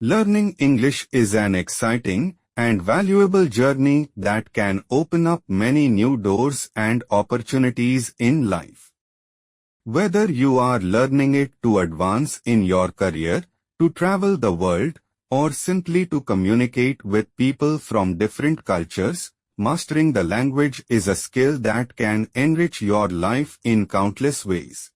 Learning English is an exciting and valuable journey that can open up many new doors and opportunities in life. Whether you are learning it to advance in your career, to travel the world, or simply to communicate with people from different cultures, mastering the language is a skill that can enrich your life in countless ways.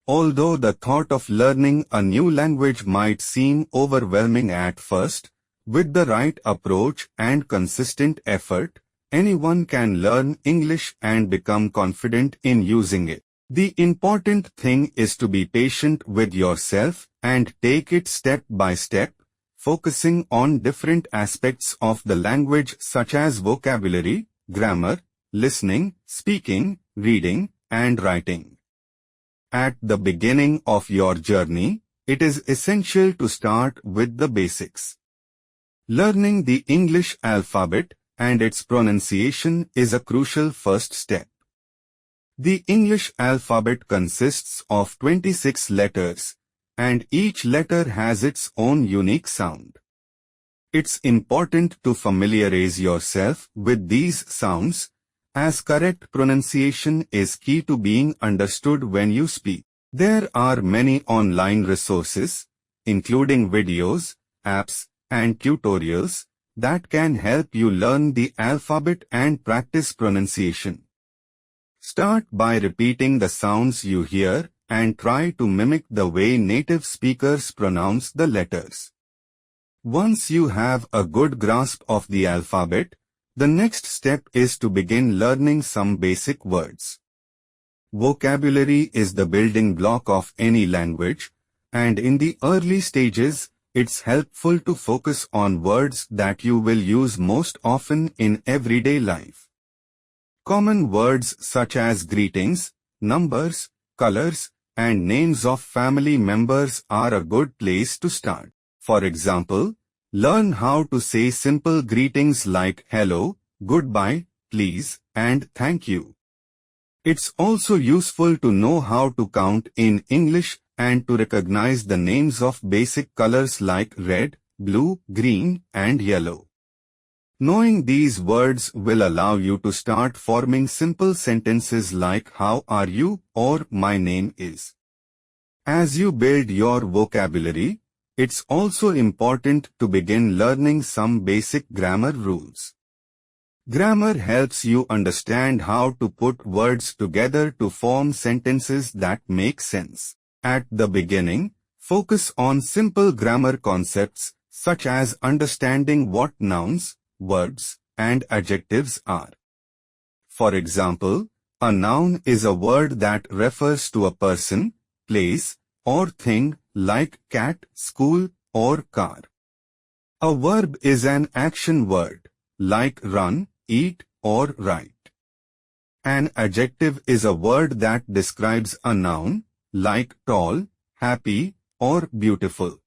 Although the thought of learning a new language might seem overwhelming at first, with the right approach and consistent effort, anyone can learn English and become confident in using it. The important thing is to be patient with yourself and take it step by step, focusing on different aspects of the language such as vocabulary, grammar, listening, speaking, reading, and writing. At the beginning of your journey, it is essential to start with the basics. Learning the English alphabet and its pronunciation is a crucial first step. The English alphabet consists of 26 letters, and each letter has its own unique sound. It's important to familiarize yourself with these sounds, as correct pronunciation is key to being understood when you speak. There are many online resources, including videos, apps, and tutorials, that can help you learn the alphabet and practice pronunciation. Start by repeating the sounds you hear and try to mimic the way native speakers pronounce the letters. Once you have a good grasp of the alphabet, the next step is to begin learning some basic words. Vocabulary is the building block of any language, and in the early stages, it's helpful to focus on words that you will use most often in everyday life. Common words such as greetings, numbers, colors, and names of family members are a good place to start. For example, learn how to say simple greetings like hello, goodbye, please, and thank you. It's also useful to know how to count in English and to recognize the names of basic colors like red, blue, green, and yellow. Knowing these words will allow you to start forming simple sentences like how are you or my name is. As you build your vocabulary, it's also important to begin learning some basic grammar rules. Grammar helps you understand how to put words together to form sentences that make sense. At the beginning, focus on simple grammar concepts such as understanding what nouns, verbs, and adjectives are. For example, a noun is a word that refers to a person, place, or thing like cat, school, or car. A verb is an action word like run, eat, or write. An adjective is a word that describes a noun like tall, happy, or beautiful.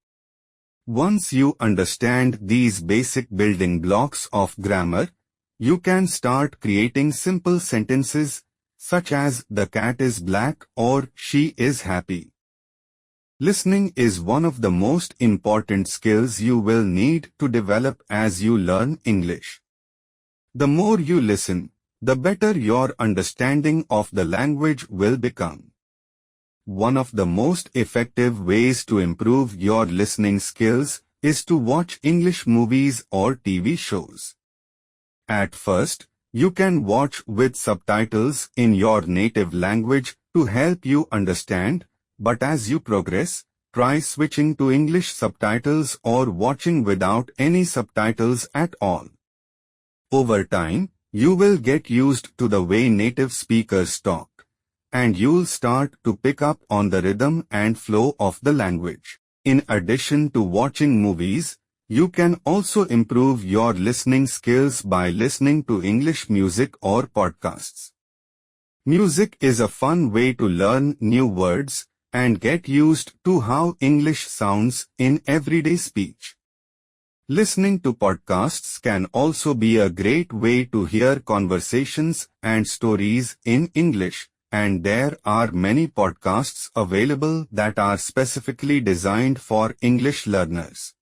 Once you understand these basic building blocks of grammar, you can start creating simple sentences such as the cat is black or she is happy. Listening is one of the most important skills you will need to develop as you learn English. The more you listen, the better your understanding of the language will become. One of the most effective ways to improve your listening skills is to watch English movies or TV shows. At first, you can watch with subtitles in your native language to help you understand, but as you progress, try switching to English subtitles or watching without any subtitles at all. Over time, you will get used to the way native speakers talk, and you'll start to pick up on the rhythm and flow of the language. In addition to watching movies, you can also improve your listening skills by listening to English music or podcasts. Music is a fun way to learn new words and get used to how English sounds in everyday speech. Listening to podcasts can also be a great way to hear conversations and stories in English, and there are many podcasts available that are specifically designed for English learners.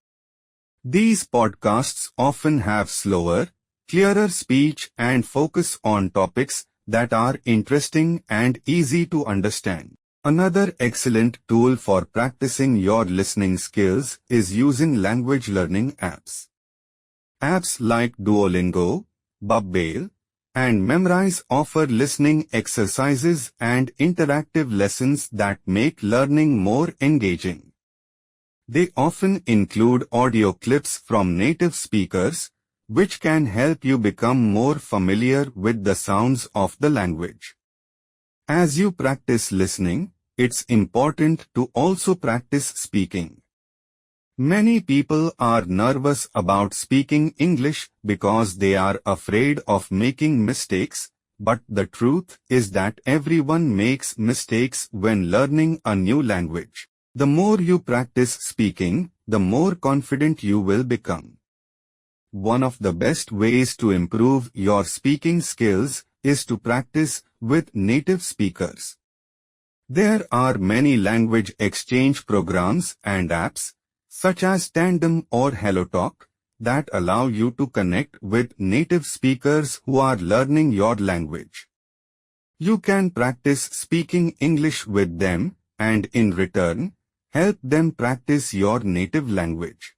These podcasts often have slower, clearer speech and focus on topics that are interesting and easy to understand. Another excellent tool for practicing your listening skills is using language learning apps. Apps like Duolingo, Babbel, and Memrise offer listening exercises and interactive lessons that make learning more engaging. They often include audio clips from native speakers, which can help you become more familiar with the sounds of the language. As you practice listening, it's important to also practice speaking. Many people are nervous about speaking English because they are afraid of making mistakes, but the truth is that everyone makes mistakes when learning a new language. The more you practice speaking, the more confident you will become. One of the best ways to improve your speaking skills is to practice with native speakers. There are many language exchange programs and apps, such as Tandem or HelloTalk, that allow you to connect with native speakers who are learning your language. You can practice speaking English with them and, in return, help them practice your native language.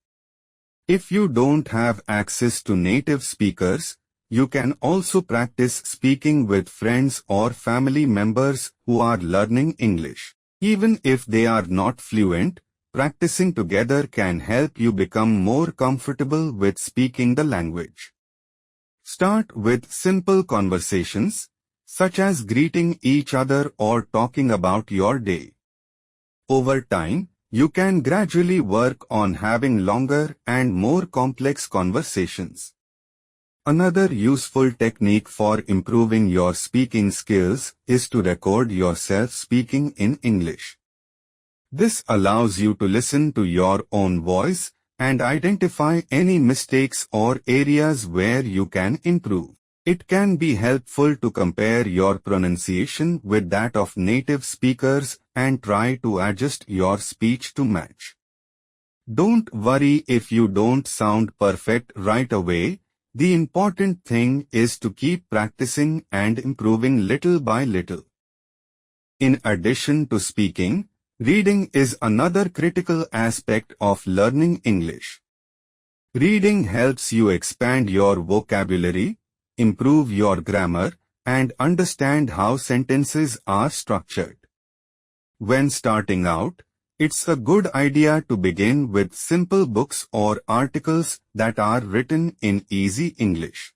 If you don't have access to native speakers, you can also practice speaking with friends or family members who are learning English. Even if they are not fluent, practicing together can help you become more comfortable with speaking the language. Start with simple conversations, such as greeting each other or talking about your day. Over time, you can gradually work on having longer and more complex conversations. Another useful technique for improving your speaking skills is to record yourself speaking in English. This allows you to listen to your own voice and identify any mistakes or areas where you can improve. It can be helpful to compare your pronunciation with that of native speakers and try to adjust your speech to match. Don't worry if you don't sound perfect right away. The important thing is to keep practicing and improving little by little. In addition to speaking, reading is another critical aspect of learning English. Reading helps you expand your vocabulary, improve your grammar, and understand how sentences are structured. When starting out, it's a good idea to begin with simple books or articles that are written in easy English.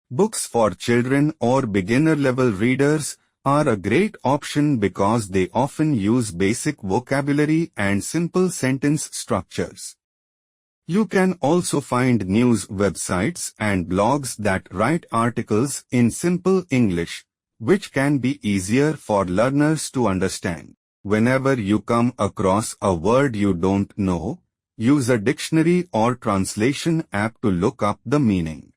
Books for children or beginner-level readers are a great option because they often use basic vocabulary and simple sentence structures. You can also find news websites and blogs that write articles in simple English, which can be easier for learners to understand. Whenever you come across a word you don't know, use a dictionary or translation app to look up the meaning.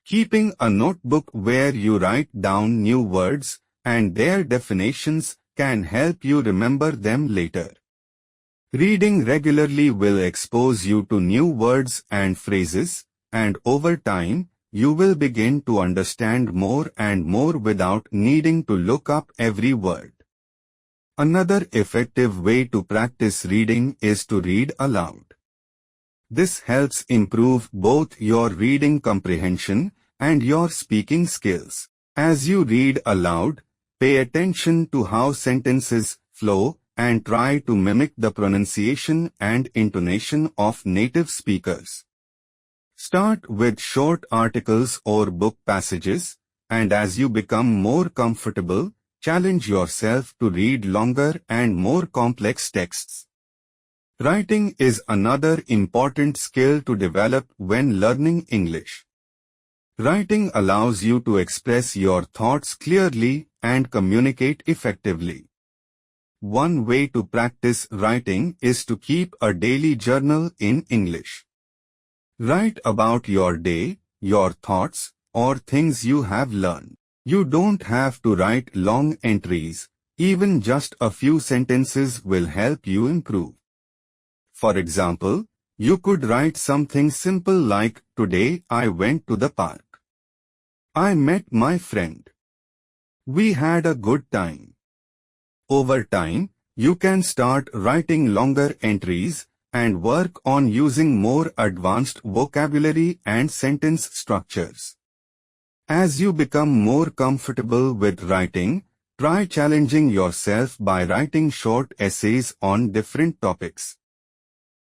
Keeping a notebook where you write down new words and their definitions can help you remember them later. Reading regularly will expose you to new words and phrases, and over time, you will begin to understand more and more without needing to look up every word. Another effective way to practice reading is to read aloud. This helps improve both your reading comprehension and your speaking skills. As you read aloud, pay attention to how sentences flow and try to mimic the pronunciation and intonation of native speakers. Start with short articles or book passages, and as you become more comfortable, challenge yourself to read longer and more complex texts. Writing is another important skill to develop when learning English. Writing allows you to express your thoughts clearly and communicate effectively. One way to practice writing is to keep a daily journal in English. Write about your day, your thoughts, or things you have learned. You don't have to write long entries. Even just a few sentences will help you improve. For example, You could write something simple like, "Today I went to the park. I met my friend. We had a good time." Over time, you can start writing longer entries and work on using more advanced vocabulary and sentence structures. As you become more comfortable with writing, try challenging yourself by writing short essays on different topics.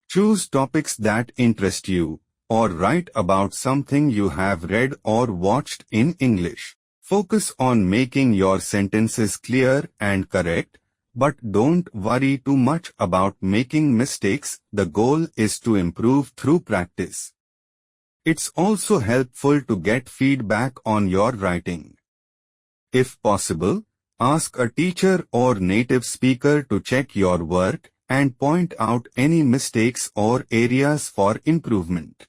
Choose topics that interest you, or write about something you have read or watched in English. Focus on making your sentences clear and correct, but don't worry too much about making mistakes. The goal is to improve through practice. It's also helpful to get feedback on your writing. If possible, ask a teacher or native speaker to check your work and point out any mistakes or areas for improvement.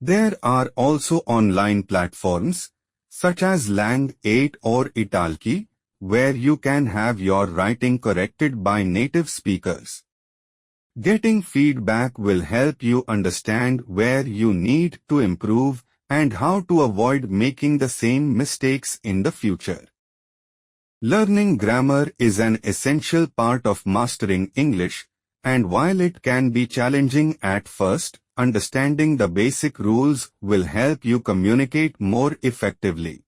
There are also online platforms, such as Lang 8 or Italki, where you can have your writing corrected by native speakers. Getting feedback will help you understand where you need to improve and how to avoid making the same mistakes in the future. Learning grammar is an essential part of mastering English, and while it can be challenging at first, understanding the basic rules will help you communicate more effectively.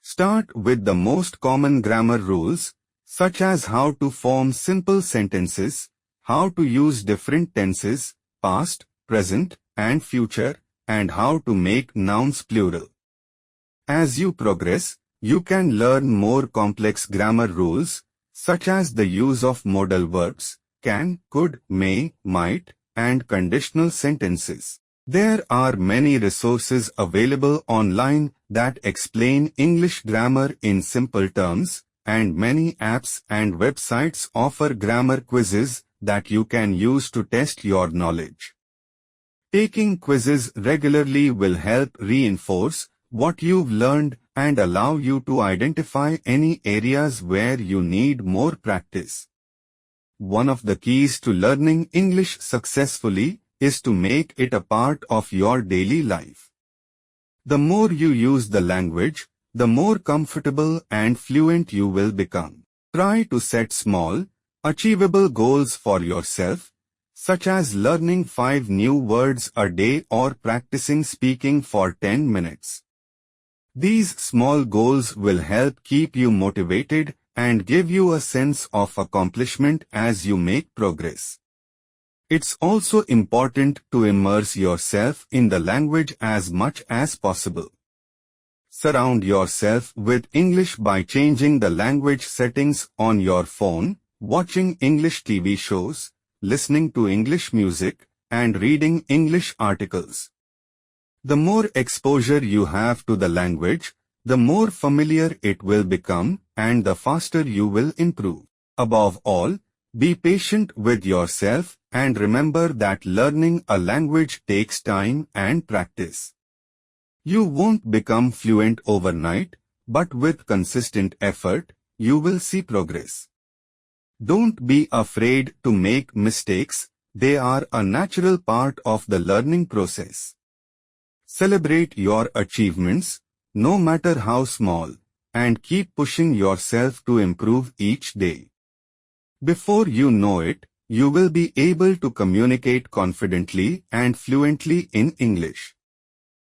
Start with the most common grammar rules, such as how to form simple sentences, how to use different tenses, past, present, and future, and how to make nouns plural. As you progress, you can learn more complex grammar rules, such as the use of modal verbs, can, could, may, might, and conditional sentences. There are many resources available online that explain English grammar in simple terms, and many apps and websites offer grammar quizzes that you can use to test your knowledge. Taking quizzes regularly will help reinforce what you've learned and allow you to identify any areas where you need more practice. One of the keys to learning English successfully is to make it a part of your daily life. The more you use the language, the more comfortable and fluent you will become. Try to set small, achievable goals for yourself, such as learning 5 new words a day or practicing speaking for 10 minutes. These small goals will help keep you motivated and give you a sense of accomplishment as you make progress. It's also important to immerse yourself in the language as much as possible. Surround yourself with English by changing the language settings on your phone, watching English TV shows, listening to English music, and reading English articles. The more exposure you have to the language, the more familiar it will become, and the faster you will improve. Above all, be patient with yourself and remember that learning a language takes time and practice. You won't become fluent overnight, but with consistent effort, you will see progress. Don't be afraid to make mistakes, they are a natural part of the learning process. Celebrate your achievements, no matter how small, and keep pushing yourself to improve each day. Before you know it, you will be able to communicate confidently and fluently in English.